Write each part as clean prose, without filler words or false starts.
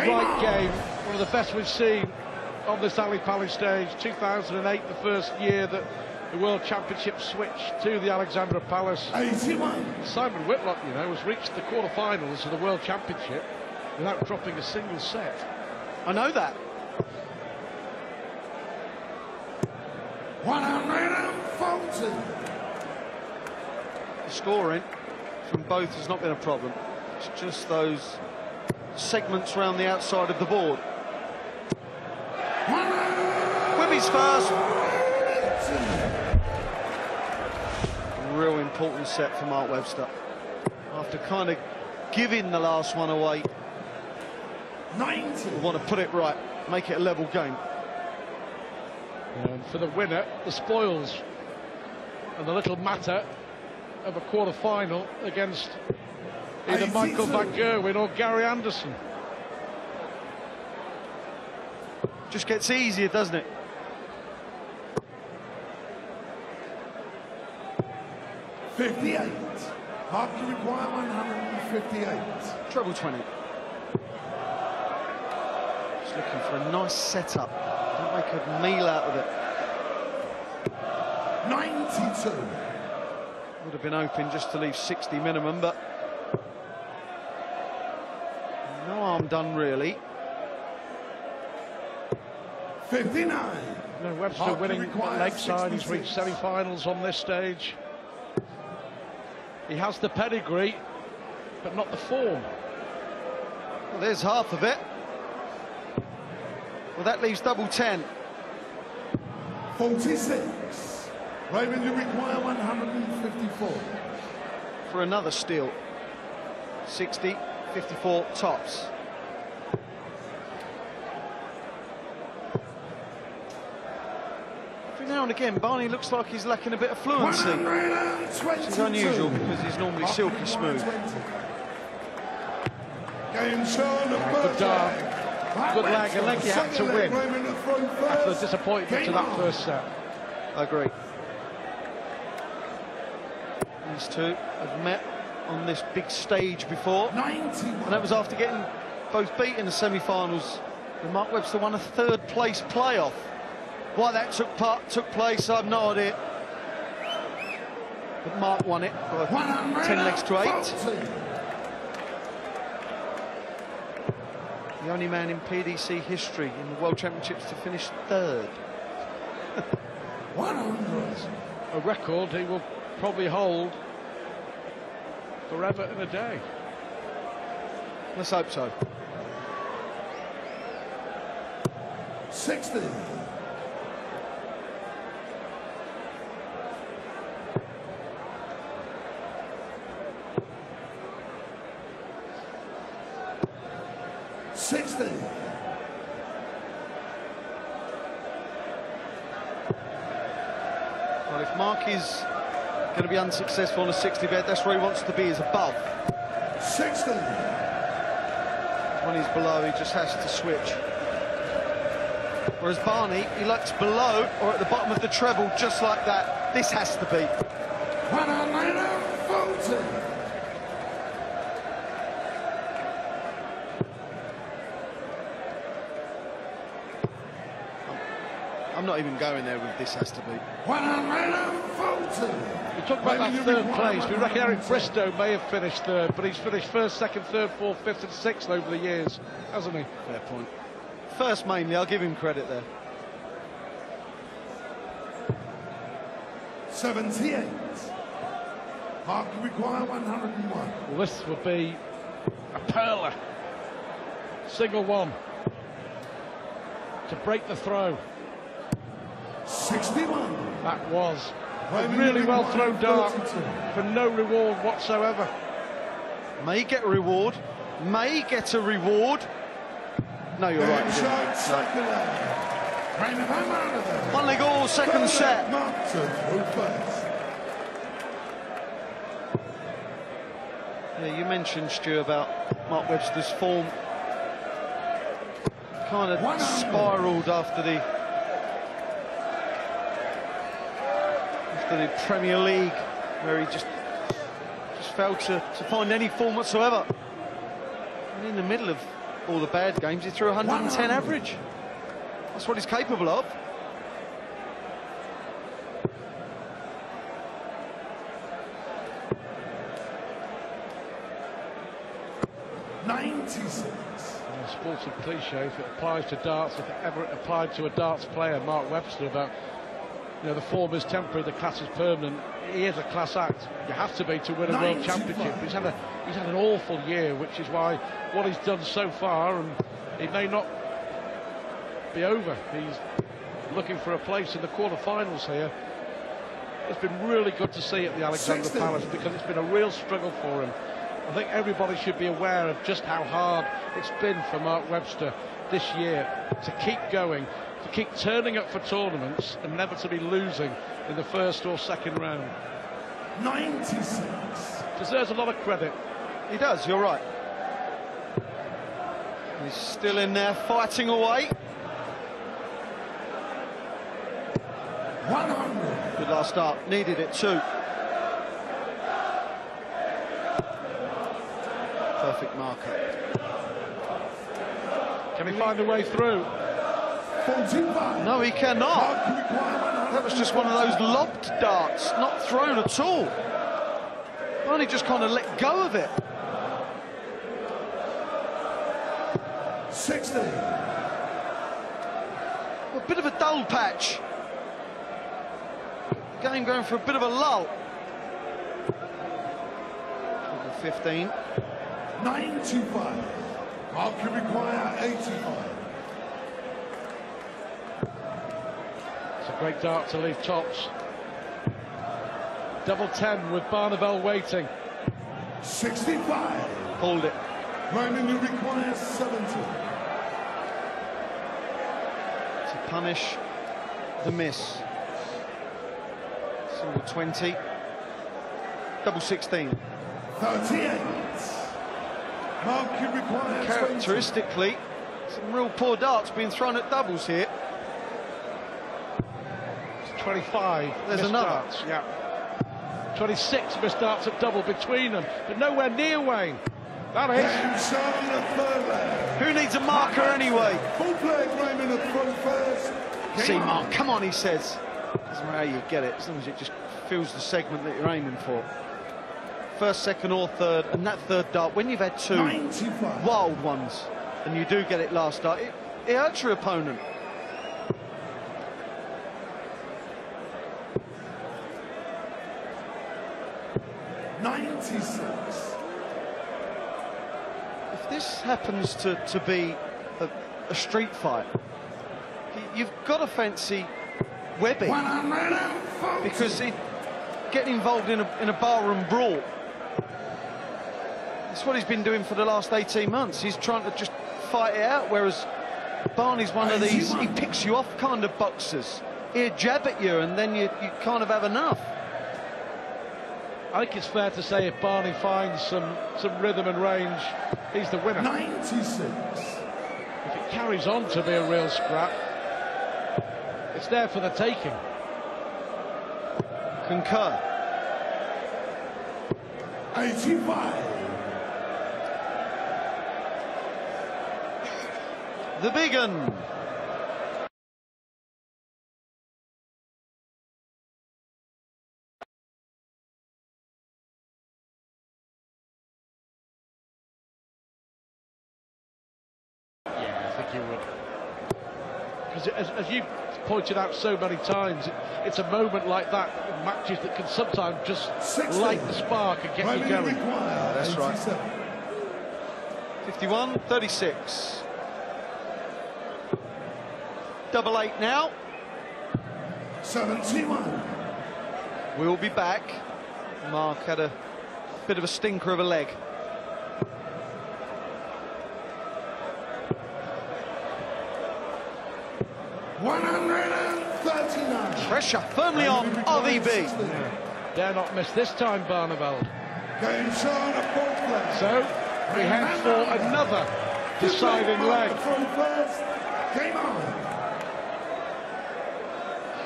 right game, one of the best we've seen on this Ali Pali stage. 2008, the first year that the World Championship switched to the Alexandra Palace. 81. Simon Whitlock, you know, has reached the quarter-finals of the World Championship without dropping a single set. I know that. 140. The scoring from both has not been a problem. It's just those segments around the outside of the board. Wibby's first. Real important set for Mark Webster. After kind of giving the last one away, 90. we want to put it right, make it a level game. And for the winner, the spoils and the little matter of a quarter-final against either Michael van Gerwen or Gary Anderson. Just gets easier, doesn't it? '58. Mark, you require 158. Treble 20. Just looking for a nice setup. Don't make a meal out of it. 92. Would have been open just to leave 60 minimum, but no harm done really. 59. No, Webster winning at Lakeside. He's reached semi-finals on this stage. He has the pedigree, but not the form. Well, there's half of it. Well, that leaves double 10. 46. Raymond, you require 154. For another steal. 60, 54 tops. Every now and again, Barney looks like he's lacking a bit of fluency. Which is unusual because he's normally silky smooth. Game shown. Good dart, good leg, a leg you had to win after the disappointment to that first set. I agree. These two have met on this big stage before, 91. and that was after getting both beat in the semi-finals. And Mark Webster won a third-place playoff. Why that took place, I have no idea. But Mark won it by 10 legs to 8. The only man in PDC history in the World Championships to finish third. 100. A record he will probably hold forever and a day. Let's hope so. 60. Well, if Mark is going to be unsuccessful on a 60 bet, that's where he wants to be, is above. 60. When he's below, he just has to switch. Whereas Barney, he likes below or at the bottom of the treble, just like that. This has to be. 140. I'm not even going there with this has to be. 140. We talk about that third place. We reckon Eric Bristow may have finished third, but he's finished first, second, third, fourth, fifth and sixth over the years, hasn't he? Fair point. First mainly, I'll give him credit there. 78. Mark, you require 101. Well, this would be a perler. Single one to break the throw. 61. That was a really well thrown dart for no reward whatsoever. May get a reward. May get a reward. No, you're right. One leg all, second set. Yeah, you mentioned, Stu, about Mark Webster's form. Kind of spiralled after the Premier League, where he just failed to find any form whatsoever. And in the middle of all the bad games, he threw 110 average. That's what he's capable of. Sporting cliche, if it applies to darts, if it ever applied to a darts player, Mark Webster, about, you know, the form is temporary, the class is permanent. He is a class act. You have to be to win a world championship. He's had an awful year, which is why what he's done so far, and it may not be over. He's looking for a place in the quarter-finals here. It's been really good to see at the Alexandra Palace, because it's been a real struggle for him. I think everybody should be aware of just how hard it's been for Mark Webster this year to keep going, to keep turning up for tournaments and never to be losing in the first or second round. 96. Deserves a lot of credit. He does, you're right. He's still in there fighting away. 100. Good last start, needed it too. Perfect marker. Can he find a way through? 45. No, he cannot. That was just one of those lobbed darts, not thrown at all. Barney just kind of let go of it. 60. A bit of a dull patch. Game going for a bit of a lull. 15. 95. Mark can require 85. It's a great dart to leave tops. Double 10 with Barneveld waiting. 65. Hold it. Raymond, you require 70. To punish the miss. Single 20. Double 16. 38. Mark can require 20. Characteristically, some real poor darts being thrown at doubles here. 25 There's missed another. darts, yeah. 26 missed darts at double between them, but nowhere near Wayne. That is. Game shown the third leg. Who needs a marker anyway? Full play, Raymond at front first. See, Mark, come on, he says. Doesn't matter how you get it, as long as it just fills the segment that you're aiming for. First, second or third, and that third dart, when you've had two 95. wild ones and you do get it last dart, it hurts your opponent. If this happens to be a street fight, you've got to fancy Webby, 140. because getting involved in a barroom brawl, that's what he's been doing for the last 18 months. He's trying to just fight it out, whereas Barney's one of these, he picks you off kind of boxers. He'll jab at you and then you kind of have enough. I think it's fair to say if Barney finds some rhythm and range, he's the winner. 96. If it carries on to be a real scrap, it's there for the taking. Concur. 85. The big un. Yeah, I think you would. Because as you pointed out so many times, it's a moment like that in matches that can sometimes just 60. light the spark and get you Raymond going. require That's right. 87. 51, 36. Double 8 now. 71. We'll be back. Mark had a bit of a stinker of a leg. $139. Pressure firmly on RVB. Yeah. Dare not miss this time, Barneveld. Game shown at fourth place. So we head for another deciding leg. From first. Game on.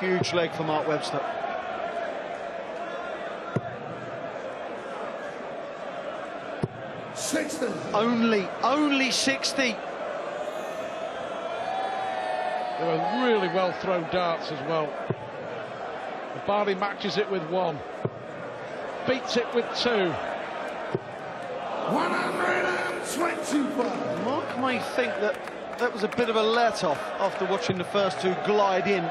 Huge leg for Mark Webster. $60. Only 60. They were really well thrown darts as well. Barney matches it with 1. Beats it with 2. 125. Mark may think that that was a bit of a let-off after watching the first 2 glide in.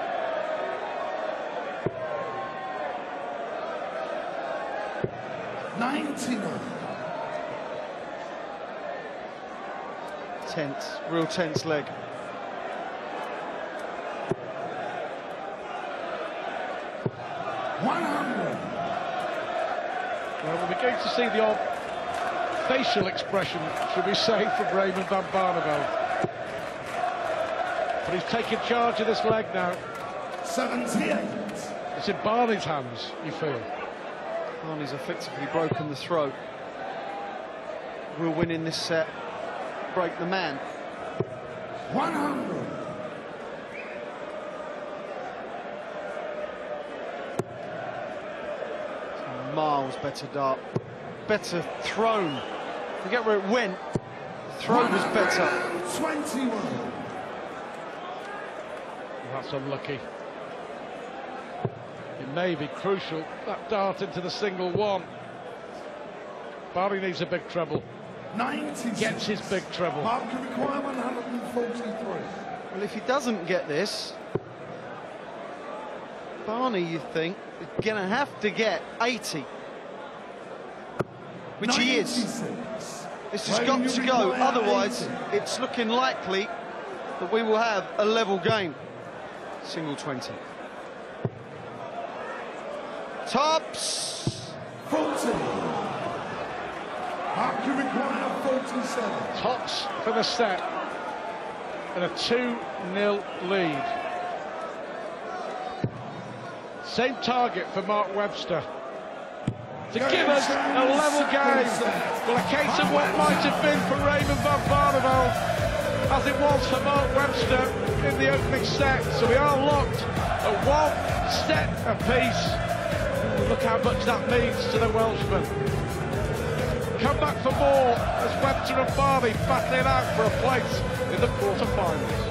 Tense, real tense leg. Well, we're beginning to see the odd facial expression, should we say, from Raymond van Barneveld. But he's taking charge of this leg now. 78. It's in Barney's hands, you feel. Barney's effectively broken the throat. Will win in this set. Break the man. 100. Miles better dart. Better thrown. Forget where it went. The throw was better. 21. That's unlucky. It may be crucial, that dart into the single 1. Barney needs a big treble. 96. Gets his big treble. Mark can require 143. Well, if he doesn't get this, Barney, you think, is going to have to get 80. Which he is. 96. This has got to go. Otherwise, it's looking likely that we will have a level game. Single 20. Tops. 40. Mark can require 47. Tops for the set. And a 2-0 lead. Same target for Mark Webster. To give us a level game. Well, a case of what might have been for Raymond van Barneveld, as it was for Mark Webster in the opening set. So we are locked at 1 set apiece. Look how much that means to the Welshman. Come back for more as Webster and Barney battle it out for a place in the quarter-finals.